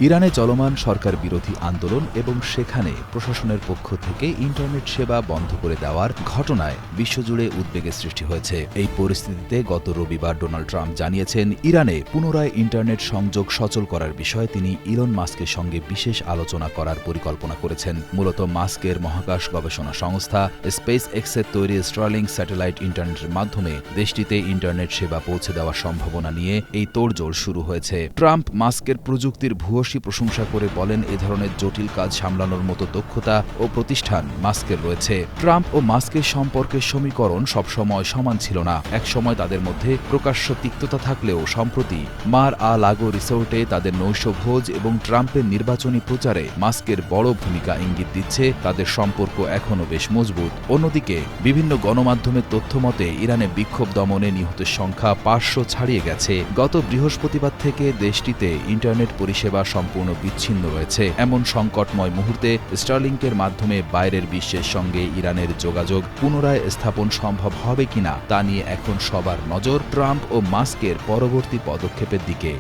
ইরানে চলমান সরকার বিরোধী আন্দোলন এবং সেখানে প্রশাসনের পক্ষ থেকে ইন্টারনেট সেবা বন্ধ করে দেওয়ার ঘটনায় বিশ্বজুড়ে উদ্বেগের সৃষ্টি হয়েছে। এই পরিস্থিতিতে গত রবিবার ডোনাল্ড ট্রাম্প জানিয়েছেন, ইরানে পুনরায় ইন্টারনেট সংযোগ সচল করার বিষয়ে তিনি ইলন মাস্কের সঙ্গে বিশেষ আলোচনা করার পরিকল্পনা করেছেন। মূলত মাস্কের মহাকাশ গবেষণা সংস্থা স্পেস এক্সের তৈরি স্টারলিং স্যাটেলাইট ইন্টারনেটের মাধ্যমে দেশটিতে ইন্টারনেট সেবা পৌঁছে দেওয়ার সম্ভাবনা নিয়ে এই তোড়জোড় শুরু হয়েছে। ট্রাম্প মাস্কের প্রযুক্তির ভূয়সী প্রশংসা করে বলেন, এ ধরনের জটিল কাজ সামলানোর মতো দক্ষতা ও প্রতিষ্ঠান মাস্কের রয়েছে। ট্রাম্প ও মাস্কের সম্পর্কের সমীকরণ সবসময় সমান ছিল না। একসময় তাদের মধ্যে প্রকাশ্য তিক্ততা থাকলেও সম্প্রতি মার আ লাগো রিসোর্টে তাদের নৈশভোজ এবং ট্রাম্পের নির্বাচনী প্রচারে মাস্কের বড় ভূমিকা ইঙ্গিত দিচ্ছে তাদের সম্পর্ক এখনও বেশ মজবুত। অন্যদিকে বিভিন্ন গণমাধ্যমের তথ্য মতে ইরানে বিক্ষোভ দমনে নিহতের সংখ্যা 500 ছাড়িয়ে গেছে। গত বৃহস্পতিবার থেকে দেশটিতে ইন্টারনেট পরিষেবা সম্পূর্ণ বিচ্ছিন্ন রয়েছে। এমন সংকটময় মুহূর্তে স্টারলিংকের মাধ্যমে বাইরের বিশ্বের সঙ্গে ইরানের যোগাযোগ পুনরায় স্থাপন সম্ভব হবে কিনা তা নিয়ে এখন সবার নজর ট্রাম্প ও মাস্কের পরবর্তী পদক্ষেপের দিকে।